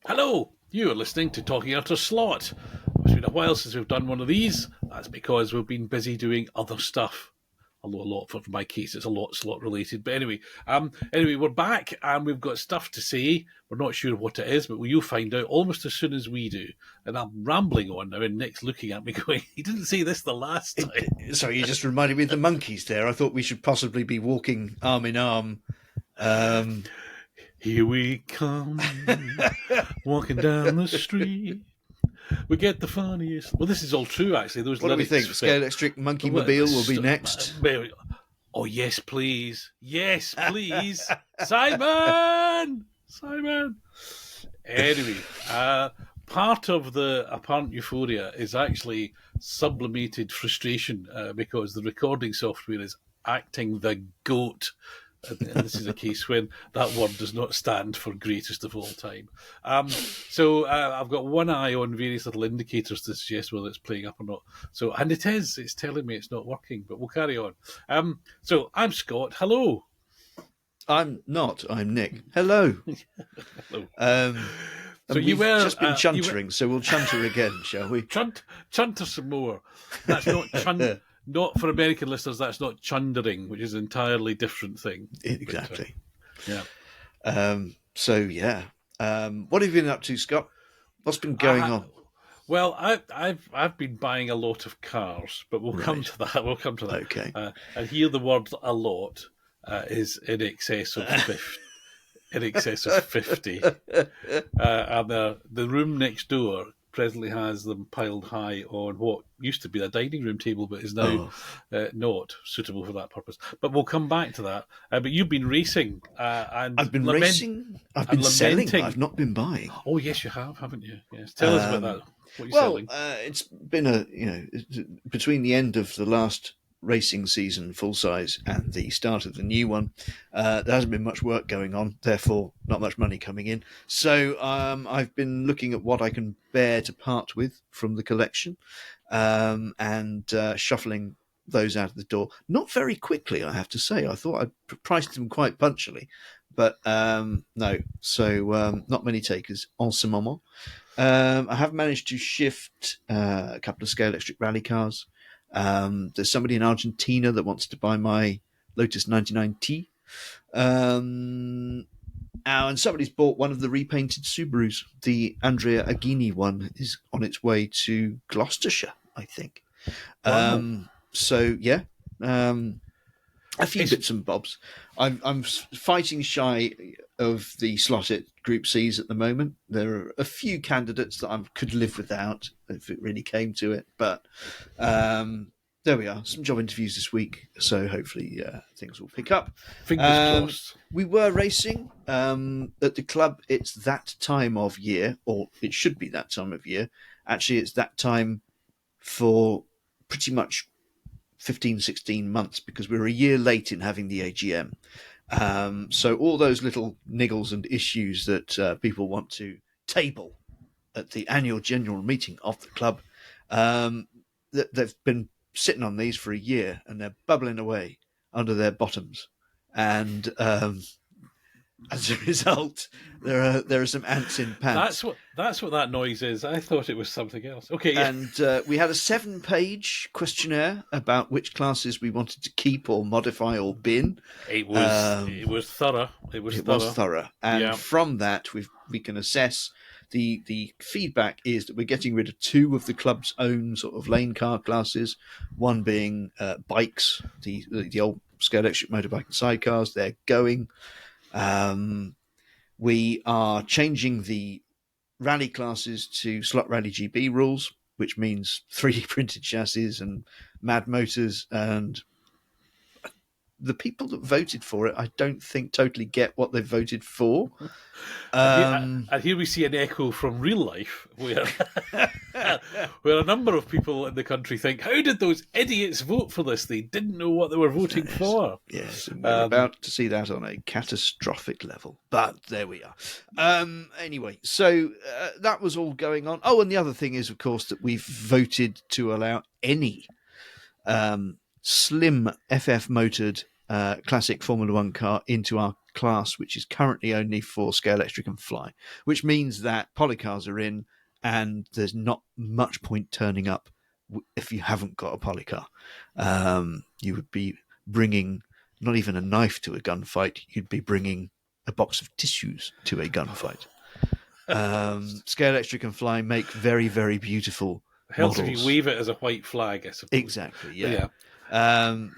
Hello, you are listening to Talking Utter Slot. It's been a while since we've done one of these. That's because we've been busy doing other stuff. Although a lot, for my case, it's a lot slot related. But anyway, we're back and we've got stuff to say. We're not sure what it is, but you'll find out almost as soon as we do. And I'm rambling on now, and Nick's looking at me going, "He didn't say this the last time." Sorry, you just reminded me of the monkeys there. I thought we should possibly be walking arm in arm. Here we come, walking down the street. We get the funniest. Well, this is all true, actually. Those What do we lyrics think? fit. Scalextric Monkey Mobile will be next. Oh, yes, please. Yes, please. Simon! Anyway, part of the apparent euphoria is actually sublimated frustration because the recording software is acting the goat. And this is a case when that word does not stand for greatest of all time. So I've got one eye on various little indicators to suggest whether it's playing up or not. So, and it is. It's telling me it's not working, but we'll carry on. So I'm Scott. Hello. I'm not. I'm Nick. Hello. Hello. So we've just been chuntering, so we'll chunter again, shall we? Chunter some more. That's not not for American listeners. That's not chundering, which is an entirely different thing. Exactly. Yeah. What have you been up to, Scott? What's been going on? Well, I've been buying a lot of cars, but we'll come to that. We'll come to that. Okay. And here the word "a lot" is in excess of 50. In excess of 50. And the room next door presently has them piled high on what used to be a dining room table, but is now not suitable for that purpose. But we'll come back to that. But you've been racing, and I've been racing. I've been selling. I've not been buying. Oh yes, you have, haven't you? Yes. Tell us about that. What you're selling? It's been between the end of the last racing season full size and the start of the new one, there hasn't been much work going on, therefore not much money coming in. So I've been looking at what I can bear to part with from the collection, and shuffling those out of the door. Not very quickly, I have to say. I thought I priced them quite punctually, but no. So not many takers en ce moment. I have managed to shift a couple of Scalextric rally cars. There's somebody in Argentina that wants to buy my Lotus 99T. And somebody's bought one of the repainted Subarus. The Andrea Aghini one is on its way to Gloucestershire, I think. Wow. A few bits and bobs. I'm fighting shy of the slot at Group C's at the moment. There are a few candidates that I could live without if it really came to it. But there we are. Some job interviews this week, so hopefully things will pick up. Fingers crossed. We were racing at the club. It's that time of year, or it should be that time of year. Actually, it's that time for pretty much 15, 16 months, because we're a year late in having the AGM. So all those little niggles and issues that people want to table at the annual general meeting of the club, they've been sitting on these for a year and they're bubbling away under their bottoms. And as a result, there are some ants in pants. That's what that noise is. I thought it was something else. Okay, yeah. And we had a 7-page questionnaire about which classes we wanted to keep or modify or bin. It was thorough. It was thorough. And from that, we can assess. The feedback is that we're getting rid of 2 of the club's own sort of lane car classes. One being bikes, the old Scalextric motorbike and sidecars. They're going. We are changing the rally classes to Slot Rally GB rules, which means 3D printed chassis and mad motors. And the people that voted for it, I don't think totally get what they voted for. And here we see an echo from real life, where a number of people in the country think, how did those idiots vote for this? They didn't know what they were voting for. Yes, and we're about to see that on a catastrophic level. But there we are. Anyway, so that was all going on. Oh, and the other thing is, of course, that we've voted to allow any slim FF motored classic Formula One car into our class which is currently only for Scalextric and Fly, which means that polycars are in, and there's not much point turning up if you haven't got a polycar. You would be bringing not even a knife to a gunfight, you'd be bringing a box of tissues to a gunfight. Scalextric and Fly make very, very beautiful Helps models. if you wave it as a white flag, I suppose. Exactly, yeah.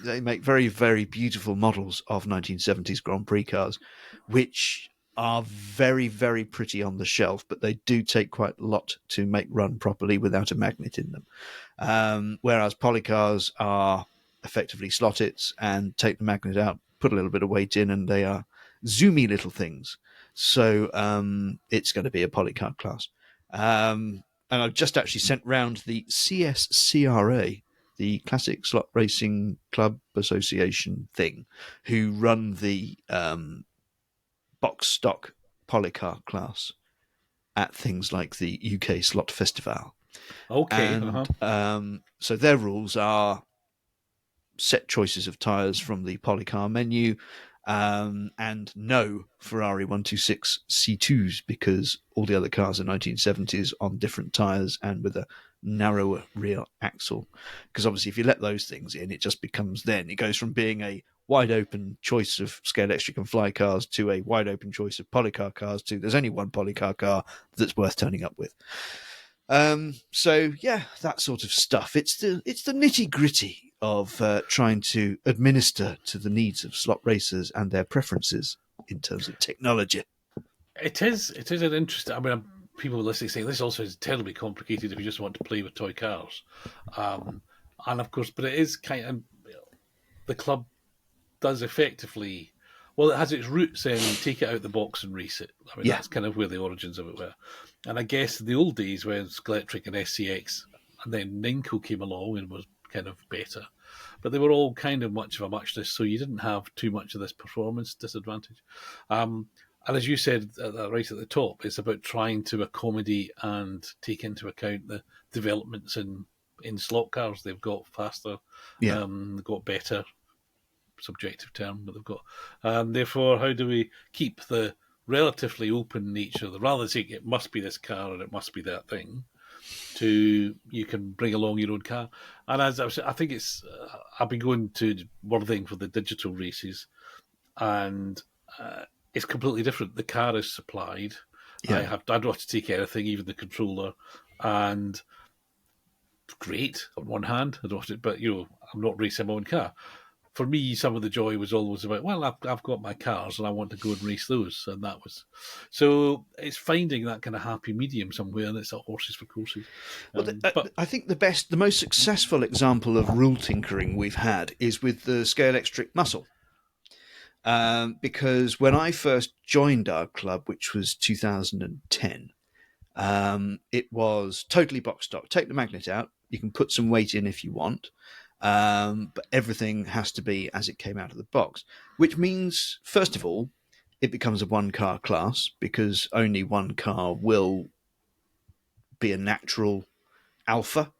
They make very, very beautiful models of 1970s Grand Prix cars, which are very, very pretty on the shelf, but they do take quite a lot to make run properly without a magnet in them. Whereas polycars are effectively slot its and take the magnet out, put a little bit of weight in, and they are zoomy little things. So it's going to be a polycar class. And I've just actually sent round the CSCRA, the Classic Slot Racing Club Association thing, who run the box stock polycar class at things like the UK Slot Festival. Okay. And so their rules are set choices of tyres from the polycar menu, and no Ferrari 126 C2s, because all the other cars are 1970s on different tyres and with a narrower rear axle. Because obviously if you let those things in, it just becomes, then it goes from being a wide open choice of Scalextric and Fly cars to a wide open choice of polycar cars to there's only one polycar car that's worth turning up with. So yeah, that sort of stuff. It's the nitty gritty of trying to administer to the needs of slot racers and their preferences in terms of technology. It is an interesting. I mean, people listening saying this also is terribly complicated if you just want to play with toy cars, and of course, but it is kind of, the club does effectively. Well, it has its roots in take it out of the box and race it. I mean, that's kind of where the origins of it were. And I guess in the old days when Scalextric and SCX, and then Ninco came along and was kind of better, but they were all kind of much of a muchness, so you didn't have too much of this performance disadvantage. And as you said right at the top, it's about trying to accommodate and take into account the developments in slot cars. They've got faster, they've got better, subjective term, but they've got. Therefore, how do we keep the relatively open nature, rather than saying it must be this car and it must be that thing, to you can bring along your own car. And as I was, I think it's, I've been going to Worthing for the digital races, and it's completely different. The car is supplied. I don't have to take anything, even the controller, and great on one hand. I don't have to, but I'm not racing my own car. For me, some of the joy was always about, well, I've got my cars and I want to go and race those. And that was, so it's finding that kind of happy medium somewhere, and it's horses for courses. Well, but I think the most successful example of rule tinkering we've had is with the Scalextric Muscle. Because when I first joined our club, which was 2010, it was totally box stock. Take the magnet out. You can put some weight in if you want. But everything has to be as it came out of the box, which means, first of all, it becomes a one-car class because only one car will be a natural alpha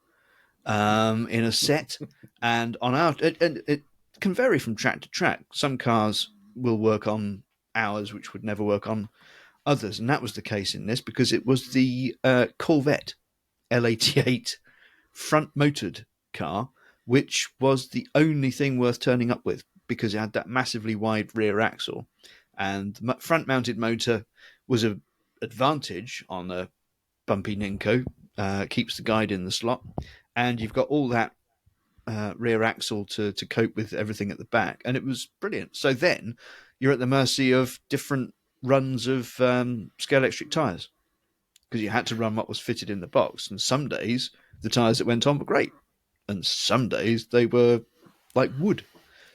in a set. And on our, it can vary from track to track. Some cars will work on ours, which would never work on others. And that was the case in this because it was the Corvette L88 front-motored car, which was the only thing worth turning up with because it had that massively wide rear axle. And the front-mounted motor was an advantage on a bumpy Ninco, keeps the guide in the slot, and you've got all that rear axle to cope with everything at the back, and it was brilliant. So then you're at the mercy of different runs of Scalextric tyres because you had to run what was fitted in the box, and some days the tyres that went on were great, and some days they were like wood.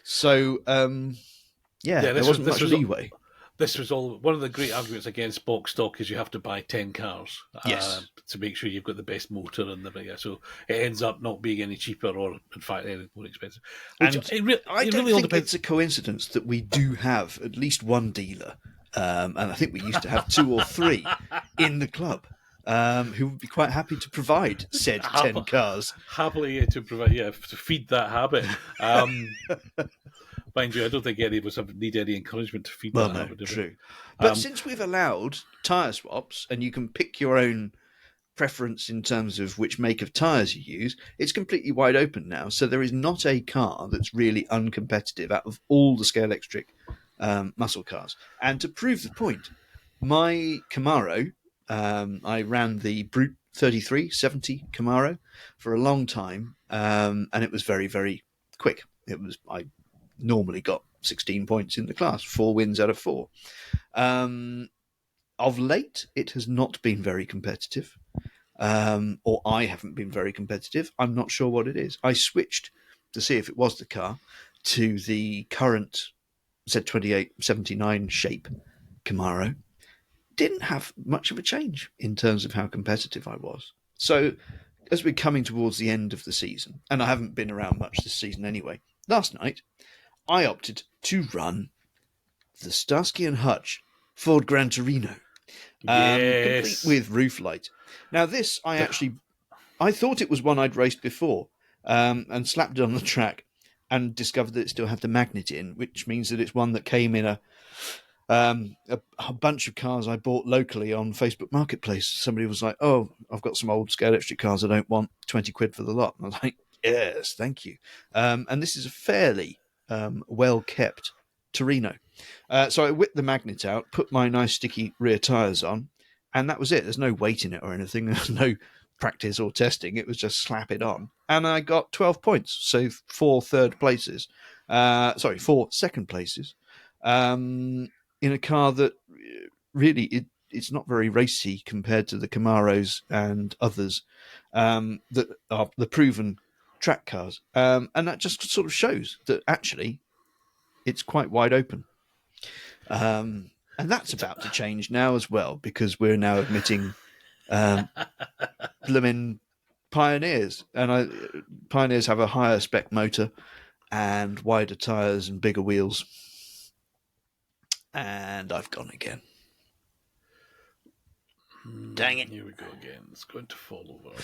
So, there wasn't much leeway. This was all one of the great arguments against box stock is you have to buy 10 cars to make sure you've got the best motor and so it ends up not being any cheaper or, in fact, any more expensive. And I don't think it's a coincidence that we do have at least one dealer, and I think we used to have two or three in the club who would be quite happy to provide said 10 cars. Happily to provide, to feed that habit. Mind you, I don't think any of us need any encouragement to feed Well, that no, habit. true. But since we've allowed tyre swaps and you can pick your own preference in terms of which make of tyres you use, it's completely wide open now. So there is not a car that's really uncompetitive out of all the Scalextric muscle cars. And to prove the point, my Camaro, I ran the Brute 3370 Camaro for a long time, and it was very, very quick. I normally got 16 points in the class, 4 wins out of 4. Of late, it has not been very competitive, or I haven't been very competitive. I'm not sure what it is. I switched to see if it was the car to the current Z2879 shape Camaro. Didn't have much of a change in terms of how competitive I was. So, as we're coming towards the end of the season, and I haven't been around much this season anyway, last night I opted to run the Starsky and Hutch Ford Gran Torino, complete with roof light. Now, this I thought it was one I'd raced before, and slapped it on the track, and discovered that it still had the magnet in, which means that it's one that came in a bunch of cars I bought locally on Facebook Marketplace. Somebody was like, "Oh, I've got some old Scalextric cars I don't want, 20 quid for the lot." And I was like, "Yes, thank you." And this is a fairly well-kept Torino. So I whipped the magnet out, put my nice sticky rear tyres on, and that was it. There's no weight in it or anything. There's no practice or testing. It was just slap it on. And I got 12 points, so 4 third places. 4 second places. In a car that really it's not very racy compared to the Camaros and others that are the proven track cars. And that just sort of shows that actually it's quite wide open. And that's about to change now as well, because we're now admitting blooming Pioneers. And Pioneers have a higher spec motor and wider tyres and bigger wheels. And I've gone again. Dang it. Here we go again. It's going to fall over.